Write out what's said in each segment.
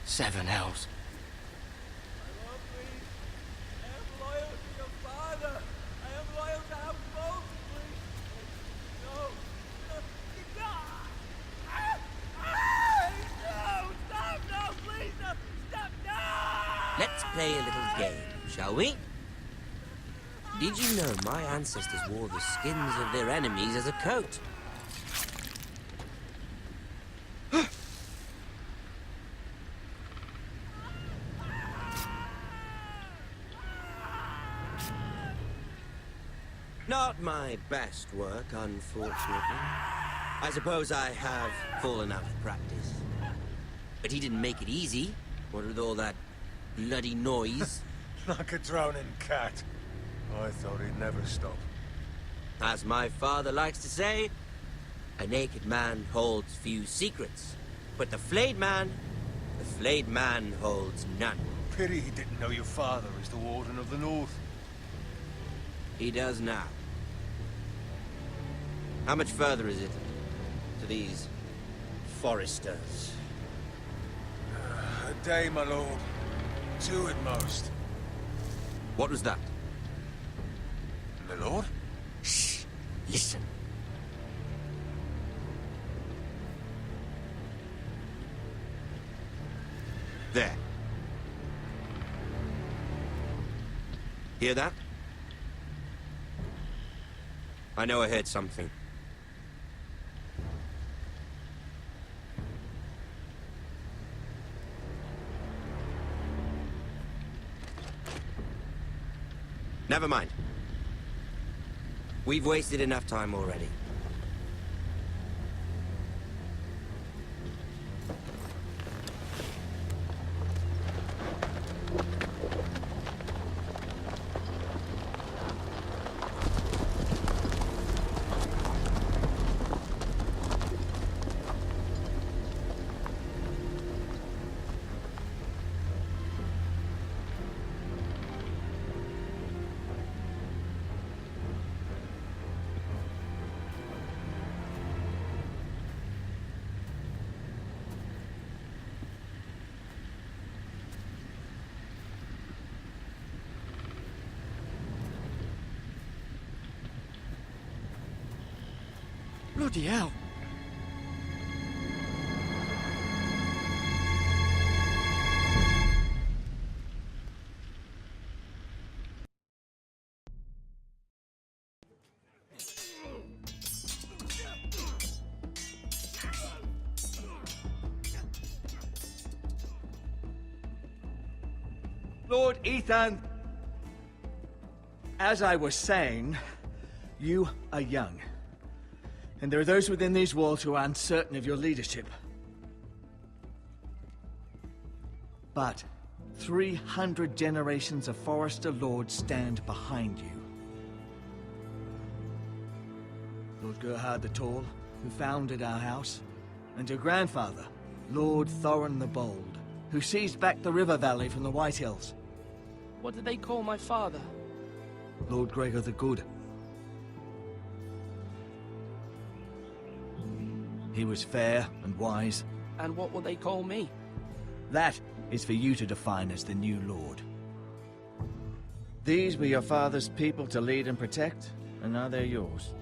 Seven hells. I am loyal to your father. I am loyal to House Bolton, please. No. No, stop, no, please, no, stop, no! Let's play a little game, shall we? Did you know my ancestors wore the skins of their enemies as a coat? Not my best work, unfortunately. I suppose I have fallen out of practice. But he didn't make it easy, what with all that bloody noise. Like a drowning cat. I thought he'd never stop. As my father likes to say, a naked man holds few secrets. But the flayed man holds none. Pity he didn't know your father is the Warden of the North. He does now. How much further is it to these foresters? A day, my lord. 2 at most. What was that? My lord? Shh! Listen. There. Hear that? I know I heard something. Never mind. We've wasted enough time already. Bloody hell. Lord Ethan, as I was saying, you are young. And there are those within these walls who are uncertain of your leadership. But 300 generations of Forester Lords stand behind you. Lord Gerhard the Tall, who founded our house, and your grandfather, Lord Thorin the Bold, who seized back the river valley from the White Hills. What did they call my father? Lord Gregor the Good. He was fair and wise. And what will they call me? That is for you to define as the new lord. These were your father's people to lead and protect, and now they're yours.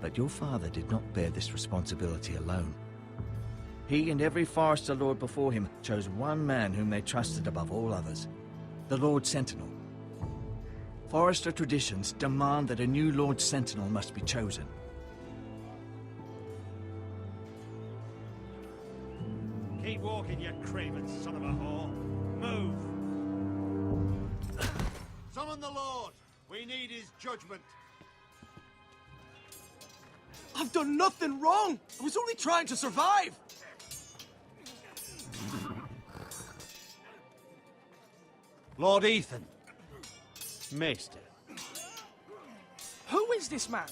But your father did not bear this responsibility alone. He and every Forester Lord before him chose one man whom they trusted above all others, the Lord Sentinel. Forester traditions demand that a new Lord Sentinel must be chosen. Keep walking, you craven son of a whore. Move! Summon the Lord! We need his judgment. I've done nothing wrong. I was only trying to survive. Lord Ethan. Maester. Who is this man?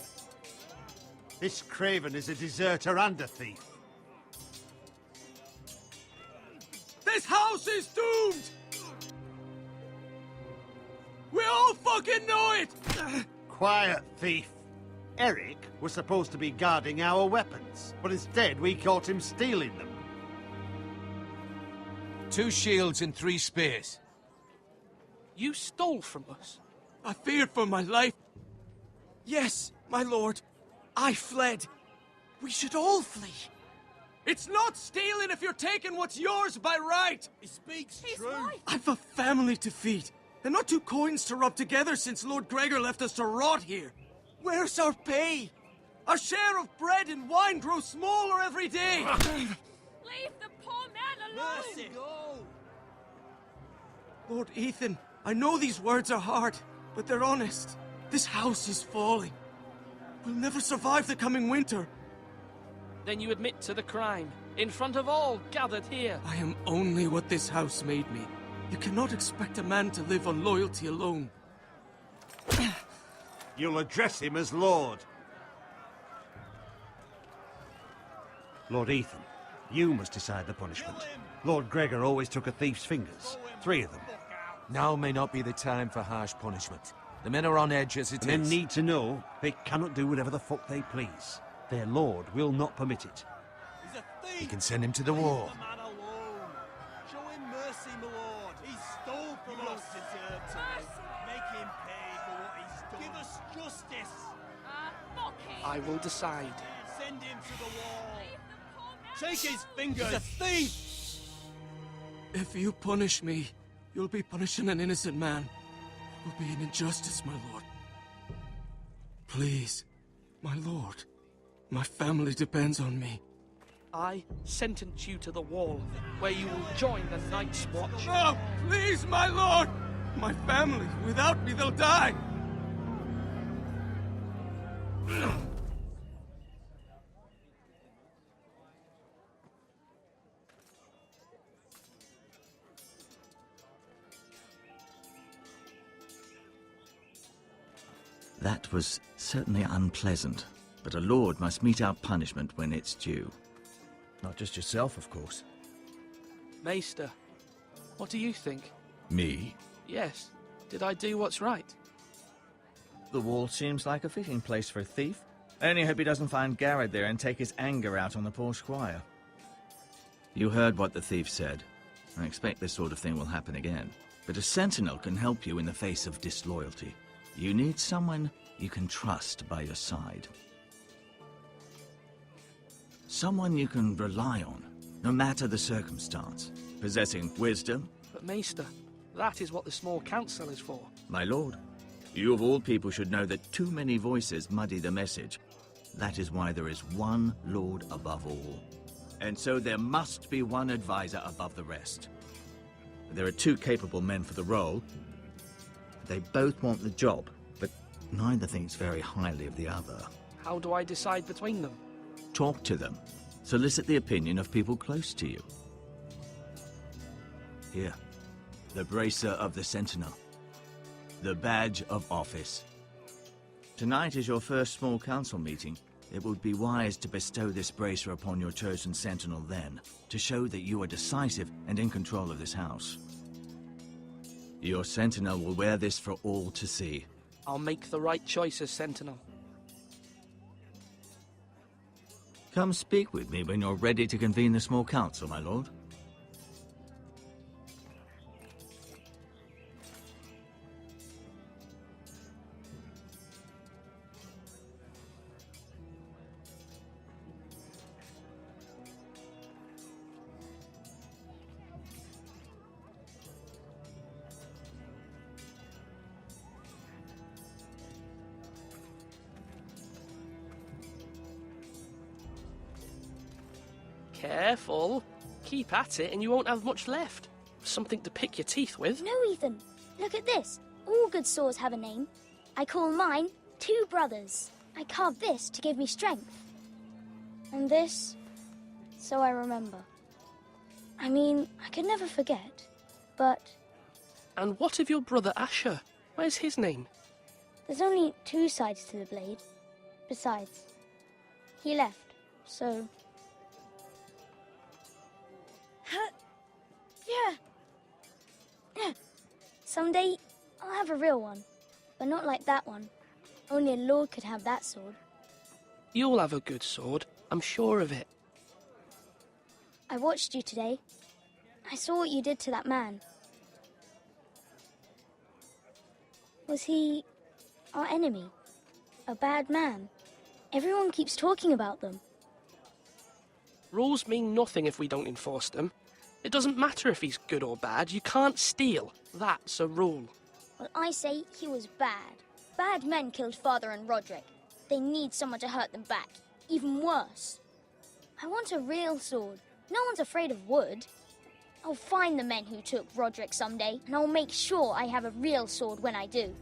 This craven is a deserter and a thief. This house is doomed! We all fucking know it! Quiet, thief. Eric was supposed to be guarding our weapons, but instead we caught him stealing them. 2 shields and 3 spears. You stole from us. I feared for my life. Yes, my lord. I fled. We should all flee. It's not stealing if you're taking what's yours by right. He speaks true. I've a family to feed, and not 2 coins to rub together since Lord Gregor left us to rot here. Where's our pay? Our share of bread and wine grows smaller every day. Leave the poor man alone! Mercy. Go. Lord Ethan, I know these words are hard, but they're honest. This house is falling. We'll never survive the coming winter. Then you admit to the crime, in front of all gathered here. I am only what this house made me. You cannot expect a man to live on loyalty alone. You'll address him as Lord. Lord Ethan, you must decide the punishment. Lord Gregor always took a thief's fingers. 3 of them. Now may not be the time for harsh punishment. The men are on edge as it And men is. need to know they cannot do whatever the fuck they please. Their lord will not permit it. He's a thief. You can send him to the war. Leave the man alone. Show him mercy, my lord. He stole from us. Deserve to live. Make him pay for what he's done. Give us justice. Fuck him! I will decide. Send him to the wall. Leave the poor man Take his fingers. He's a thief. If you punish me, you'll be punishing an innocent man. It will be an injustice, my lord. Please, my lord. My family depends on me. I sentence you to the wall, where you will join the Night's Watch. No, please, my lord! My family, without me, they'll die! That was certainly unpleasant, but a lord must mete out punishment when it's due. Not just yourself, of course. Maester, what do you think? Me? Yes. Did I do what's right? The wall seems like a fitting place for a thief. I only hope he doesn't find Garrett there and take his anger out on the poor squire. You heard what the thief said. I expect this sort of thing will happen again. But a sentinel can help you in the face of disloyalty. You need someone you can trust by your side. Someone you can rely on, no matter the circumstance. Possessing wisdom. But Maester, that is what the small council is for. My lord, you of all people should know that too many voices muddy the message. That is why there is one lord above all. And so there must be one advisor above the rest. There are 2 capable men for the role. They both want the job, but neither thinks very highly of the other. How do I decide between them? Talk to them. Solicit the opinion of people close to you. Here, the bracer of the Sentinel. The badge of office. Tonight is your first small council meeting. It would be wise to bestow this bracer upon your chosen Sentinel then, to show that you are decisive and in control of this house. Your Sentinel will wear this for all to see. I'll make the right choice as Sentinel. Come speak with me when you're ready to convene the small council, my lord. Careful. Keep at it and you won't have much left. Something to pick your teeth with. No, Ethan. Look at this. All good swords have a name. I call mine 2 brothers. I carved this to give me strength. And this, so I remember. I mean, I could never forget, but And what of your brother Asher? Where's his name? there's only 2 sides to the blade. Besides, he left, so... Yeah. Someday, I'll have a real one. But not like that one. Only a lord could have that sword. You'll have a good sword, I'm sure of it. I watched you today. I saw what you did to that man. Was he our enemy? A bad man? Everyone keeps talking about them. Rules mean nothing if we don't enforce them. It doesn't matter if he's good or bad, you can't steal. That's a rule. Well, I say he was bad. Bad men killed Father and Roderick. They need someone to hurt them back. Even worse. I want a real sword. No one's afraid of wood. I'll find the men who took Roderick someday, and I'll make sure I have a real sword when I do.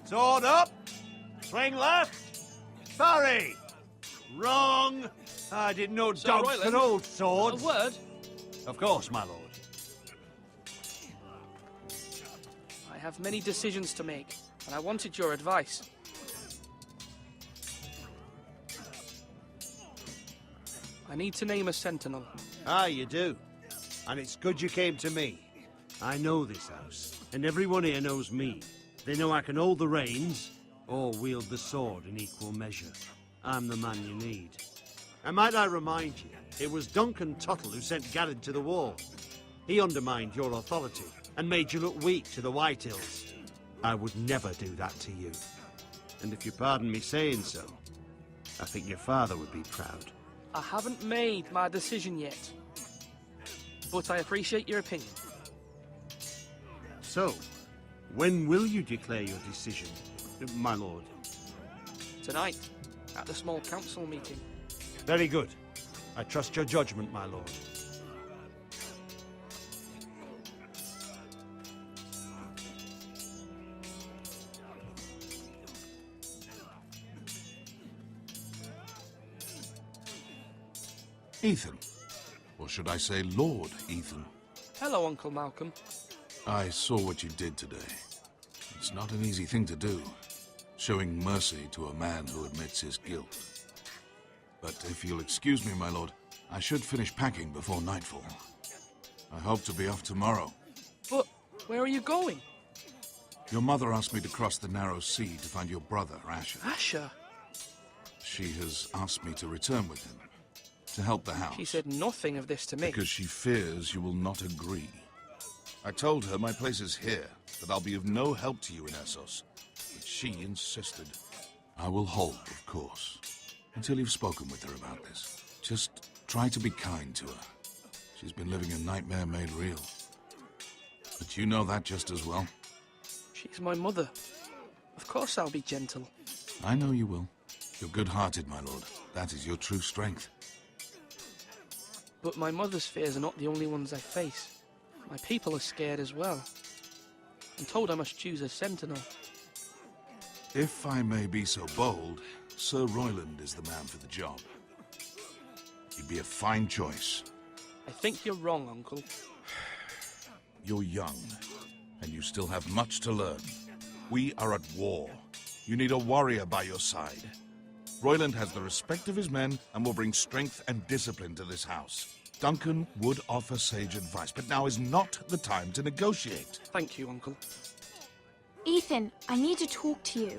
Sword up! Swing left! Parry! Wrong! I didn't know Sir dogs Royland, could hold swords. A word? Of course, my lord. I have many decisions to make, and I wanted your advice. I need to name a sentinel. Ah, you do. And it's good you came to me. I know this house, and everyone here knows me. They know I can hold the reins, or wield the sword in equal measure. I'm the man you need. And might I remind you, it was Duncan Tuttle who sent Garrett to the war. He undermined your authority, and made you look weak to the Whitehills. I would never do that to you. And if you pardon me saying so, I think your father would be proud. I haven't made my decision yet, but I appreciate your opinion. So, when will you declare your decision, my lord? Tonight, at the small council meeting. Very good. I trust your judgment, my lord. Ethan. Or should I say Lord Ethan? Hello, Uncle Malcolm. I saw what you did today. It's not an easy thing to do, showing mercy to a man who admits his guilt. But if you'll excuse me, my lord, I should finish packing before nightfall. I hope to be off tomorrow. But where are you going? Your mother asked me to cross the narrow sea to find your brother, Asher. Asher? She has asked me to return with him, to help the house. She said nothing of this to me. Because she fears you will not agree. I told her my place is here, that I'll be of no help to you in Essos. But she insisted. I will hold, of course, until you've spoken with her about this. Just try to be kind to her. She's been living a nightmare made real. But you know that just as well. She's my mother. Of course I'll be gentle. I know you will. You're good-hearted, my lord. That is your true strength. But my mother's fears are not the only ones I face. My people are scared as well. I'm told I must choose a sentinel. If I may be so bold, Sir Royland is the man for the job. He'd be a fine choice. I think you're wrong, Uncle. You're young, and you still have much to learn. We are at war. You need a warrior by your side. Royland has the respect of his men and will bring strength and discipline to this house. Duncan would offer sage advice, but now is not the time to negotiate. Thank you, Uncle. Ethan, I need to talk to you.